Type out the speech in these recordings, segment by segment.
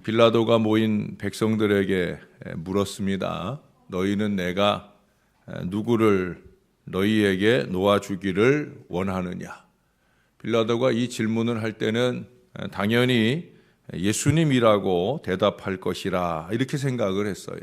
빌라도가 모인 백성들에게 물었습니다. 너희는 내가 누구를 너희에게 놓아주기를 원하느냐? 빌라도가 이 질문을 할 때는 당연히 예수님이라고 대답할 것이라 이렇게 생각을 했어요.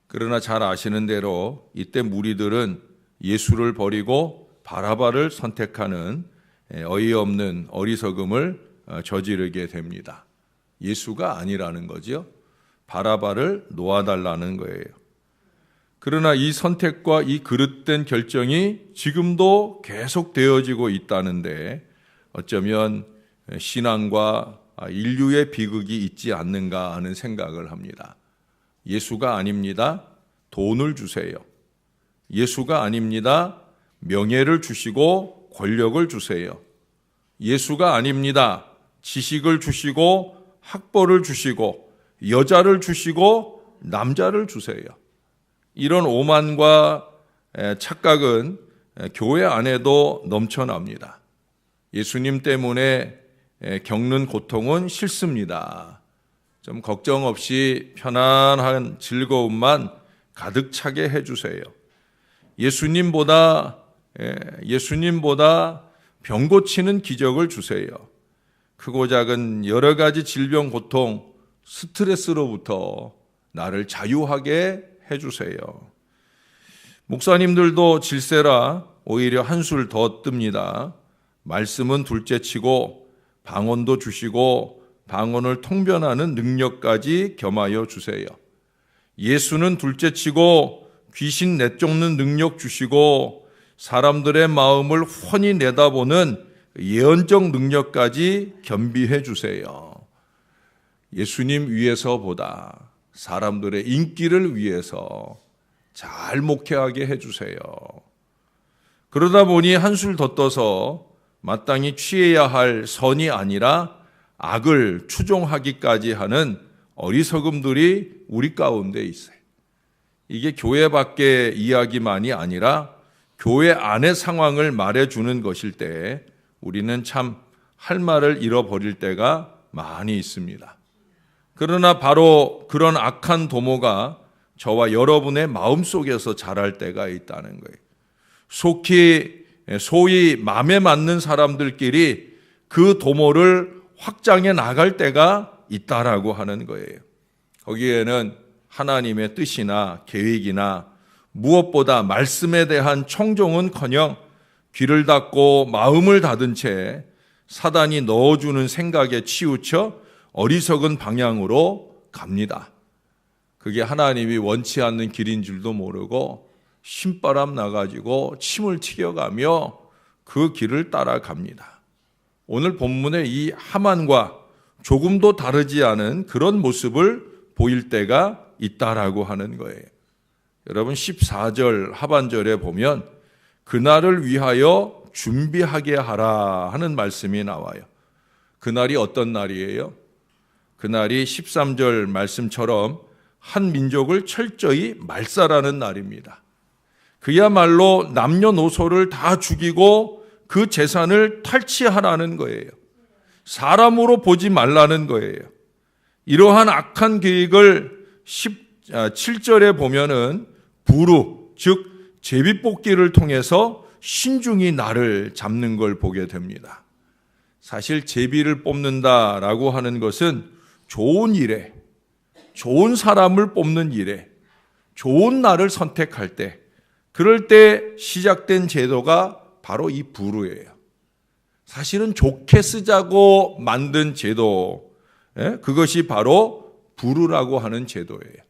그러나 잘 아시는 대로 이때 무리들은 예수를 버리고 바라바를 선택하는 어이없는 어리석음을 저지르게 됩니다. 예수가 아니라는 거죠. 바라바를 놓아달라는 거예요. 그러나 이 선택과 이 그릇된 결정이 지금도 계속 되어지고 있다는데 어쩌면 신앙과 인류의 비극이 있지 않는가 하는 생각을 합니다. 예수가 아닙니다. 돈을 주세요. 예수가 아닙니다. 명예를 주시고 권력을 주세요. 예수가 아닙니다. 지식을 주시고 학벌을 주시고 여자를 주시고 남자를 주세요. 이런 오만과 착각은 교회 안에도 넘쳐납니다. 예수님 때문에 겪는 고통은 싫습니다. 좀 걱정 없이 편안한 즐거움만 가득 차게 해주세요. 예수님보다 병 고치는 기적을 주세요. 크고 작은 여러 가지 질병, 고통, 스트레스로부터 나를 자유하게 해주세요. 목사님들도 질세라 오히려 한술 더 뜹니다. 말씀은 둘째치고 방언도 주시고 방언을 통변하는 능력까지 겸하여 주세요. 예수는 둘째치고 귀신 내쫓는 능력 주시고 사람들의 마음을 훤히 내다보는 예언적 능력까지 겸비해 주세요. 예수님 위해서보다 사람들의 인기를 위해서 잘 목회하게 해주세요. 그러다 보니 한술 더 떠서 마땅히 취해야 할 선이 아니라 악을 추종하기까지 하는 어리석음들이 우리 가운데 있어요. 이게 교회 밖의 이야기만이 아니라 교회 안의 상황을 말해주는 것일 때 우리는 참 할 말을 잃어버릴 때가 많이 있습니다. 그러나 바로 그런 악한 도모가 저와 여러분의 마음속에서 자랄 때가 있다는 거예요. 소위 마음에 맞는 사람들끼리 그 도모를 확장해 나갈 때가 있다라고 하는 거예요. 거기에는 하나님의 뜻이나 계획이나 무엇보다 말씀에 대한 청종은커녕 귀를 닫고 마음을 닫은 채 사단이 넣어주는 생각에 치우쳐 어리석은 방향으로 갑니다. 그게 하나님이 원치 않는 길인 줄도 모르고 신바람 나가지고 침을 튀겨가며 그 길을 따라갑니다. 오늘 본문의 이 하만과 조금도 다르지 않은 그런 모습을 보일 때가 있다라고 하는 거예요. 여러분 14절 하반절에 보면 그날을 위하여 준비하게 하라 하는 말씀이 나와요. 그날이 어떤 날이에요? 그날이 13절 말씀처럼 한 민족을 철저히 말살하는 날입니다. 그야말로 남녀노소를 다 죽이고 그 재산을 탈취하라는 거예요. 사람으로 보지 말라는 거예요. 이러한 악한 계획을 17절에 보면은 부르, 즉 제비뽑기를 통해서 신중히 나를 잡는 걸 보게 됩니다. 사실 제비를 뽑는다라고 하는 것은 좋은 일에, 좋은 사람을 뽑는 일에, 좋은 날을 선택할 때, 그럴 때 시작된 제도가 바로 이 부르예요. 사실은 좋게 쓰자고 만든 제도, 그것이 바로 부르라고 하는 제도예요.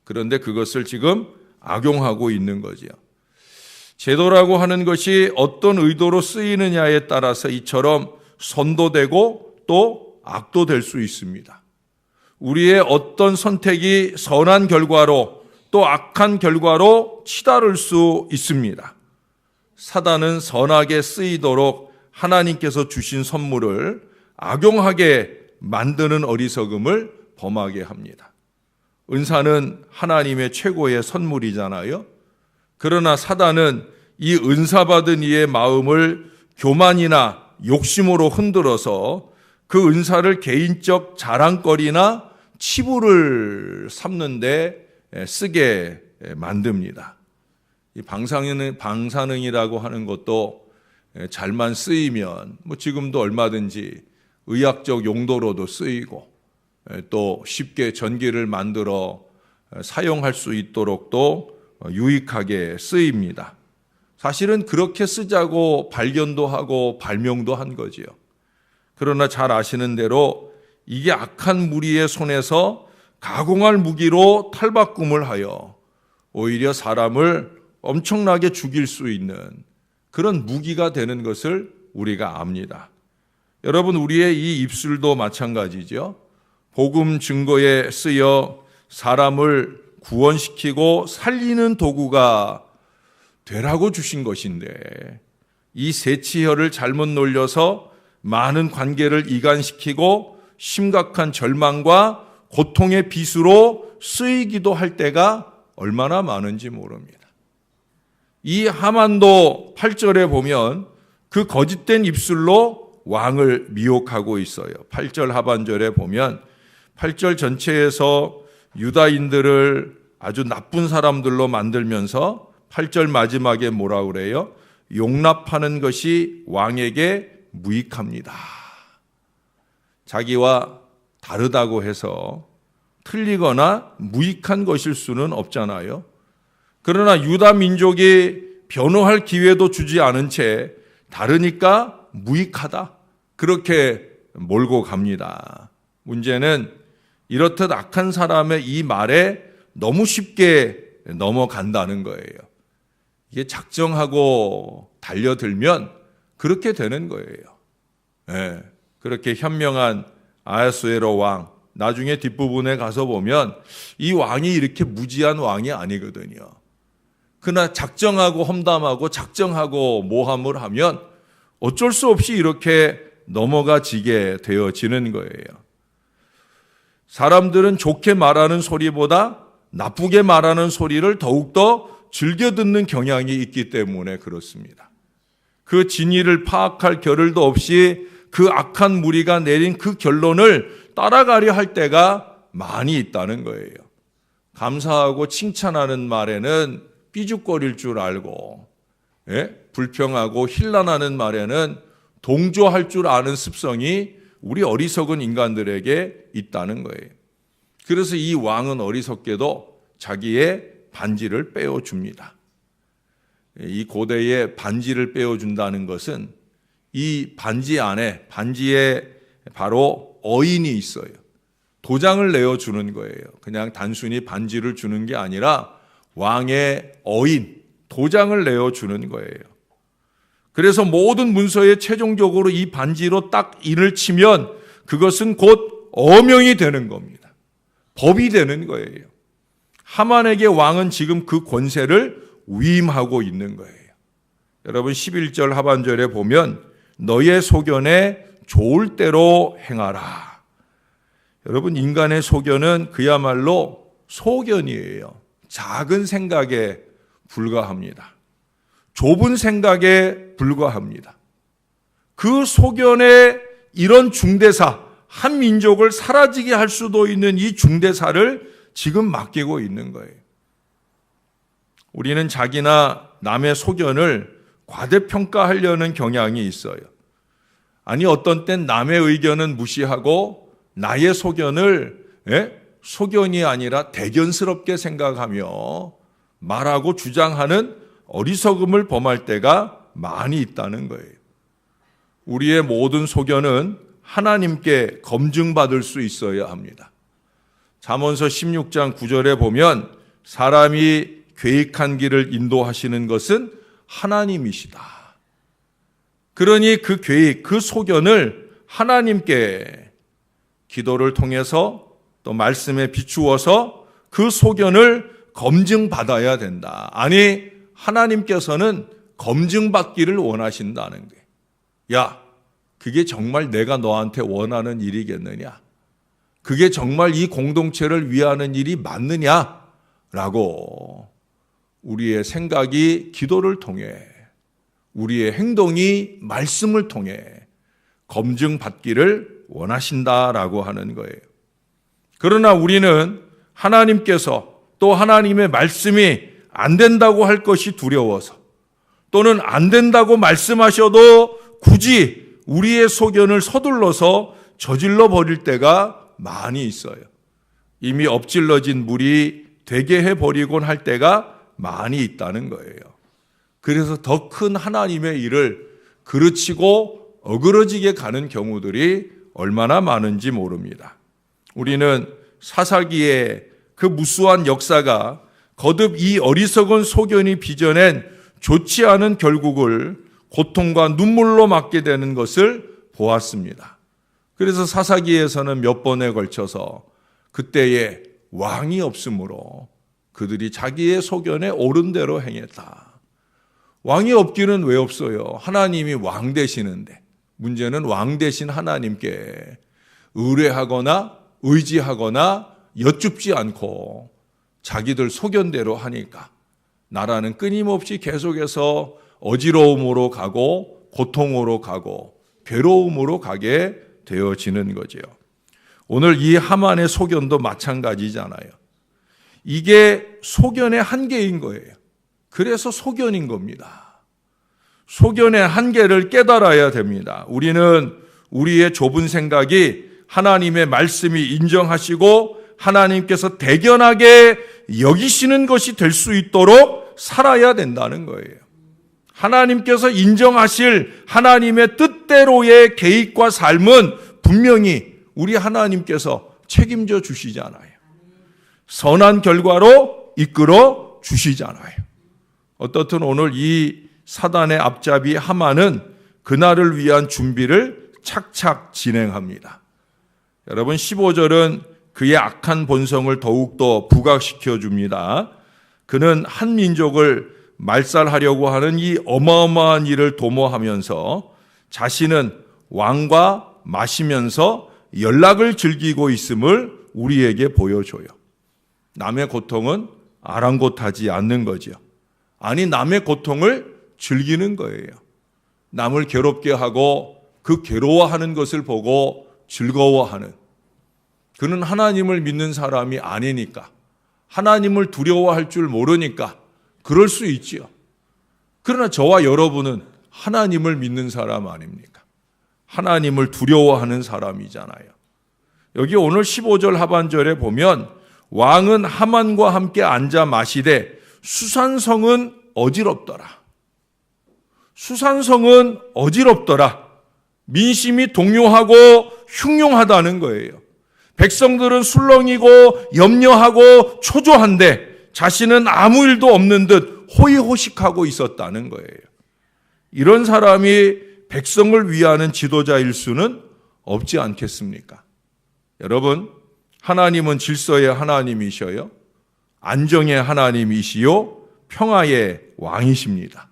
그런데 그것을 지금 악용하고 있는 거죠. 제도라고 하는 것이 어떤 의도로 쓰이느냐에 따라서 이처럼 선도 되고 또 악도 될 수 있습니다. 우리의 어떤 선택이 선한 결과로 또 악한 결과로 치달을 수 있습니다. 사단은 선하게 쓰이도록 하나님께서 주신 선물을 악용하게 만드는 어리석음을 범하게 합니다. 은사는 하나님의 최고의 선물이잖아요. 그러나 사단은 이 은사 받은 이의 마음을 교만이나 욕심으로 흔들어서 그 은사를 개인적 자랑거리나 치부를 삼는데 쓰게 만듭니다. 이 방사능이라고 하는 것도 잘만 쓰이면 지금도 얼마든지 의학적 용도로도 쓰이고 또 쉽게 전기를 만들어 사용할 수 있도록도 유익하게 쓰입니다. 사실은 그렇게 쓰자고 발견도 하고 발명도 한 거지요. 그러나 잘 아시는 대로 이게 악한 무리의 손에서 가공할 무기로 탈바꿈을 하여 오히려 사람을 엄청나게 죽일 수 있는 그런 무기가 되는 것을 우리가 압니다. 여러분, 우리의 이 입술도 마찬가지죠. 복음 증거에 쓰여 사람을 구원시키고 살리는 도구가 되라고 주신 것인데 이 새치혈을 잘못 놀려서 많은 관계를 이간시키고 심각한 절망과 고통의 빗으로 쓰이기도 할 때가 얼마나 많은지 모릅니다. 이 하만도 8절에 보면 그 거짓된 입술로 왕을 미혹하고 있어요. 8절 하반절에 보면 8절 전체에서 유다인들을 아주 나쁜 사람들로 만들면서 8절 마지막에 뭐라 그래요? 용납하는 것이 왕에게 무익합니다. 자기와 다르다고 해서 틀리거나 무익한 것일 수는 없잖아요. 그러나 유다 민족이 변호할 기회도 주지 않은 채 다르니까 무익하다. 그렇게 몰고 갑니다. 문제는 이렇듯 악한 사람의 이 말에 너무 쉽게 넘어간다는 거예요. 이게 작정하고 달려들면 그렇게 되는 거예요. 네, 그렇게 현명한 아하수에로 왕, 나중에 뒷부분에 가서 보면 이 왕이 이렇게 무지한 왕이 아니거든요. 그러나 작정하고 험담하고 작정하고 모함을 하면 어쩔 수 없이 이렇게 넘어가지게 되어지는 거예요. 사람들은 좋게 말하는 소리보다 나쁘게 말하는 소리를 더욱더 즐겨 듣는 경향이 있기 때문에 그렇습니다. 그 진리를 파악할 겨를도 없이 그 악한 무리가 내린 그 결론을 따라가려 할 때가 많이 있다는 거예요. 감사하고 칭찬하는 말에는 삐죽거릴 줄 알고, 불평하고 힐난하는 말에는 동조할 줄 아는 습성이 우리 어리석은 인간들에게 있다는 거예요. 그래서 이 왕은 어리석게도 자기의 반지를 빼어줍니다. 이 고대에 반지를 빼어준다는 것은 이 반지 안에, 반지에 바로 어인이 있어요. 도장을 내어주는 거예요. 그냥 단순히 반지를 주는 게 아니라 왕의 어인, 도장을 내어주는 거예요. 그래서 모든 문서에 최종적으로 이 반지로 딱 인을 치면 그것은 곧 어명이 되는 겁니다. 법이 되는 거예요. 하만에게 왕은 지금 그 권세를 위임하고 있는 거예요. 여러분 11절 하반절에 보면 너의 소견에 좋을 대로 행하라. 여러분 인간의 소견은 그야말로 소견이에요. 작은 생각에 불과합니다. 좁은 생각에 불과합니다. 그 소견에 이런 중대사, 한 민족을 사라지게 할 수도 있는 이 중대사를 지금 맡기고 있는 거예요. 우리는 자기나 남의 소견을 과대평가하려는 경향이 있어요. 아니 어떤 땐 남의 의견은 무시하고 나의 소견을 소견이 아니라 대견스럽게 생각하며 말하고 주장하는 어리석음을 범할 때가 많이 있다는 거예요. 우리의 모든 소견은 하나님께 검증받을 수 있어야 합니다. 잠언서 16장 9절에 보면 사람이 계획한 길을 인도하시는 것은 하나님이시다. 그러니 그 계획, 그 소견을 하나님께 기도를 통해서 또 말씀에 비추어서 그 소견을 검증받아야 된다. 아니 하나님께서는 검증받기를 원하신다는 거예요. 야, 그게 정말 내가 너한테 원하는 일이겠느냐? 그게 정말 이 공동체를 위하는 일이 맞느냐라고 우리의 생각이 기도를 통해 우리의 행동이 말씀을 통해 검증받기를 원하신다라고 하는 거예요. 그러나 우리는 하나님께서 또 하나님의 말씀이 안 된다고 할 것이 두려워서 또는 안 된다고 말씀하셔도 굳이 우리의 소견을 서둘러서 저질러 버릴 때가 많이 있어요. 이미 엎질러진 물이 되게 해버리곤 할 때가 많이 있다는 거예요. 그래서 더 큰 하나님의 일을 그르치고 어그러지게 가는 경우들이 얼마나 많은지 모릅니다. 우리는 사사기의 그 무수한 역사가 거듭 이 어리석은 소견이 빚어낸 좋지 않은 결국을 고통과 눈물로 맞게 되는 것을 보았습니다. 그래서 사사기에서는 몇 번에 걸쳐서 그때에 왕이 없으므로 그들이 자기의 소견에 옳은 대로 행했다. 왕이 없기는 왜 없어요? 하나님이 왕 되시는데 문제는 왕 되신 하나님께 의뢰하거나 의지하거나 여쭙지 않고 자기들 소견대로 하니까 나라는 끊임없이 계속해서 어지러움으로 가고 고통으로 가고 괴로움으로 가게 되어지는 거죠. 오늘 이 하만의 소견도 마찬가지잖아요. 이게 소견의 한계인 거예요. 그래서 소견인 겁니다. 소견의 한계를 깨달아야 됩니다. 우리는 우리의 좁은 생각이 하나님의 말씀이 인정하시고 하나님께서 대견하게 여기시는 것이 될 수 있도록 살아야 된다는 거예요. 하나님께서 인정하실 하나님의 뜻대로의 계획과 삶은 분명히 우리 하나님께서 책임져 주시잖아요. 선한 결과로 이끌어 주시잖아요. 어떻든 오늘 이 사단의 앞잡이 하만은 그날을 위한 준비를 착착 진행합니다. 여러분 15절은 그의 악한 본성을 더욱더 부각시켜 줍니다. 그는 한 민족을 말살하려고 하는 이 어마어마한 일을 도모하면서 자신은 왕과 마시면서 연락을 즐기고 있음을 우리에게 보여줘요. 남의 고통은 아랑곳하지 않는 거죠. 아니 남의 고통을 즐기는 거예요. 남을 괴롭게 하고 그 괴로워하는 것을 보고 즐거워하는, 그는 하나님을 믿는 사람이 아니니까, 하나님을 두려워할 줄 모르니까 그럴 수 있지요. 그러나 저와 여러분은 하나님을 믿는 사람 아닙니까? 하나님을 두려워하는 사람이잖아요. 여기 오늘 15절 하반절에 보면 왕은 하만과 함께 앉아 마시되 수산성은 어지럽더라. 수산성은 어지럽더라. 민심이 동요하고 흉흉하다는 거예요. 백성들은 술렁이고 염려하고 초조한데 자신은 아무 일도 없는 듯 호의호식하고 있었다는 거예요. 이런 사람이 백성을 위하는 지도자일 수는 없지 않겠습니까? 여러분, 하나님은 질서의 하나님이셔요. 안정의 하나님이시요. 평화의 왕이십니다.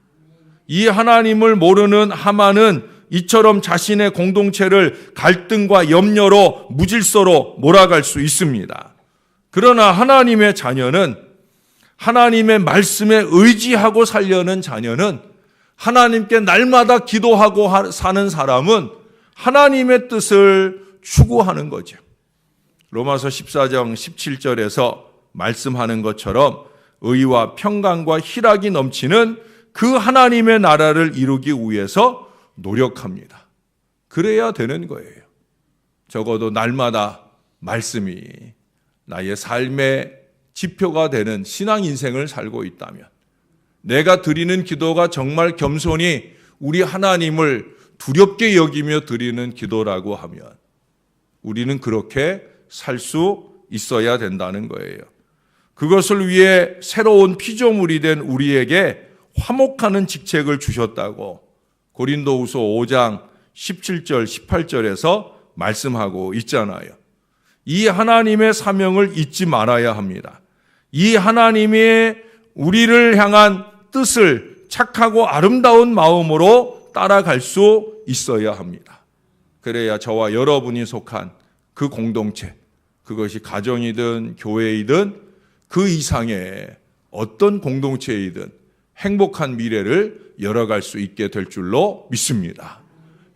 이 하나님을 모르는 하만은 이처럼 자신의 공동체를 갈등과 염려로 무질서로 몰아갈 수 있습니다. 그러나 하나님의 자녀는, 하나님의 말씀에 의지하고 살려는 자녀는, 하나님께 날마다 기도하고 사는 사람은 하나님의 뜻을 추구하는 거죠. 로마서 14장 17절에서 말씀하는 것처럼 의와 평강과 희락이 넘치는 그 하나님의 나라를 이루기 위해서 노력합니다. 그래야 되는 거예요. 적어도 날마다 말씀이 나의 삶의 지표가 되는 신앙 인생을 살고 있다면, 내가 드리는 기도가 정말 겸손히 우리 하나님을 두렵게 여기며 드리는 기도라고 하면 우리는 그렇게 살 수 있어야 된다는 거예요. 그것을 위해 새로운 피조물이 된 우리에게 화목하는 직책을 주셨다고 고린도후서 5장 17절 18절에서 말씀하고 있잖아요. 이 하나님의 사명을 잊지 말아야 합니다. 이 하나님의 우리를 향한 뜻을 착하고 아름다운 마음으로 따라갈 수 있어야 합니다. 그래야 저와 여러분이 속한 그 공동체, 그것이 가정이든 교회이든 그 이상의 어떤 공동체이든 행복한 미래를 열어갈 수 있게 될 줄로 믿습니다.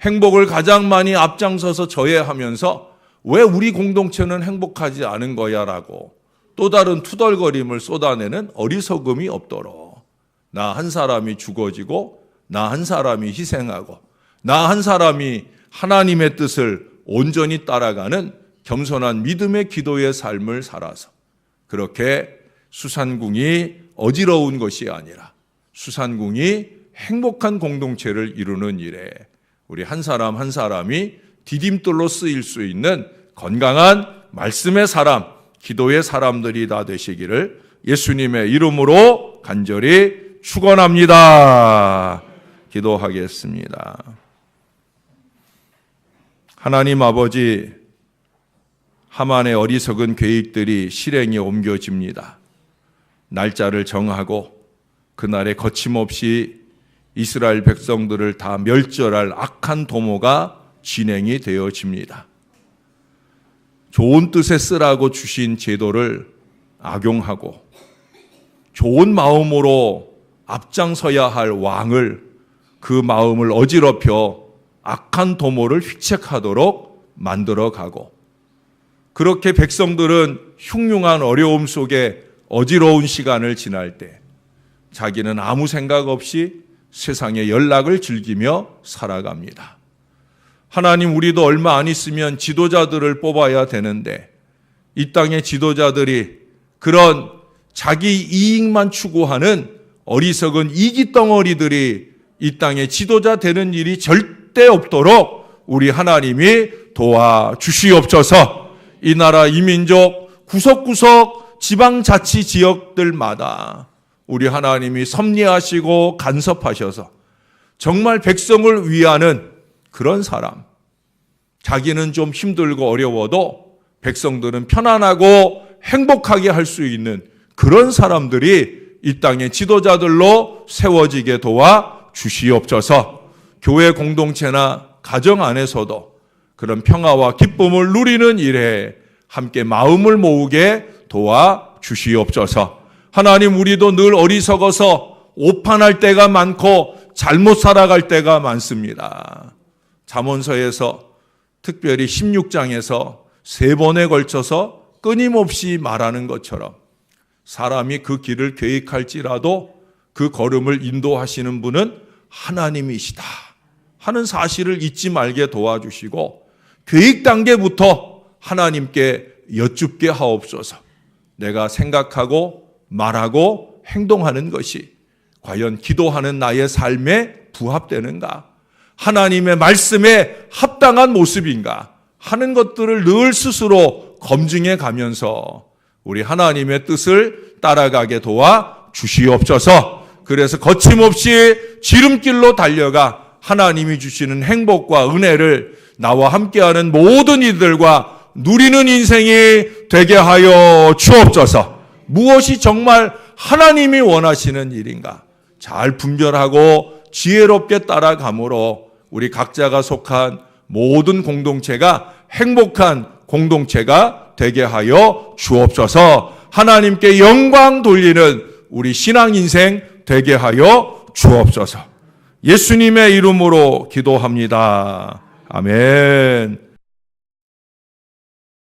행복을 가장 많이 앞장서서 저해하면서 왜 우리 공동체는 행복하지 않은 거야? 라고 또 다른 투덜거림을 쏟아내는 어리석음이 없도록 나 한 사람이 죽어지고 나 한 사람이 희생하고 나 한 사람이 하나님의 뜻을 온전히 따라가는 겸손한 믿음의 기도의 삶을 살아서 그렇게 수산궁이 어지러운 것이 아니라 수산궁이 행복한 공동체를 이루는 일에 우리 한 사람 한 사람이 디딤돌로 쓰일 수 있는 건강한 말씀의 사람, 기도의 사람들이 다 되시기를 예수님의 이름으로 간절히 축원합니다. 기도하겠습니다. 하나님 아버지, 하만의 어리석은 계획들이 실행에 옮겨집니다. 날짜를 정하고 그날에 거침없이 이스라엘 백성들을 다 멸절할 악한 도모가 진행이 되어집니다. 좋은 뜻에 쓰라고 주신 제도를 악용하고 좋은 마음으로 앞장서야 할 왕을 그 마음을 어지럽혀 악한 도모를 획책하도록 만들어가고 그렇게 백성들은 흉흉한 어려움 속에 어지러운 시간을 지날 때 자기는 아무 생각 없이 세상의 연락을 즐기며 살아갑니다. 하나님, 우리도 얼마 안 있으면 지도자들을 뽑아야 되는데 이 땅의 지도자들이 그런 자기 이익만 추구하는 어리석은 이기덩어리들이 이 땅의 지도자 되는 일이 절대 없도록 우리 하나님이 도와주시옵소서. 이 나라 이 민족 구석구석 지방자치 지역들마다 우리 하나님이 섭리하시고 간섭하셔서 정말 백성을 위하는 그런 사람, 자기는 좀 힘들고 어려워도 백성들은 편안하고 행복하게 할 수 있는 그런 사람들이 이 땅의 지도자들로 세워지게 도와 주시옵소서. 교회 공동체나 가정 안에서도 그런 평화와 기쁨을 누리는 일에 함께 마음을 모으게 도와 주시옵소서. 하나님, 우리도 늘 어리석어서 오판할 때가 많고 잘못 살아갈 때가 많습니다. 잠언서에서 특별히 16장에서 3번에 걸쳐서 끊임없이 말하는 것처럼 사람이 그 길을 계획할지라도 그 걸음을 인도하시는 분은 하나님이시다 하는 사실을 잊지 말게 도와주시고 계획 단계부터 하나님께 여쭙게 하옵소서. 내가 생각하고 말하고 행동하는 것이 과연 기도하는 나의 삶에 부합되는가? 하나님의 말씀에 합당한 모습인가? 하는 것들을 늘 스스로 검증해 가면서 우리 하나님의 뜻을 따라가게 도와 주시옵소서. 그래서 거침없이 지름길로 달려가 하나님이 주시는 행복과 은혜를 나와 함께하는 모든 이들과 누리는 인생이 되게 하여 주옵소서. 무엇이 정말 하나님이 원하시는 일인가? 잘 분별하고 지혜롭게 따라가므로 우리 각자가 속한 모든 공동체가 행복한 공동체가 되게 하여 주옵소서. 하나님께 영광 돌리는 우리 신앙 인생 되게 하여 주옵소서. 예수님의 이름으로 기도합니다. 아멘.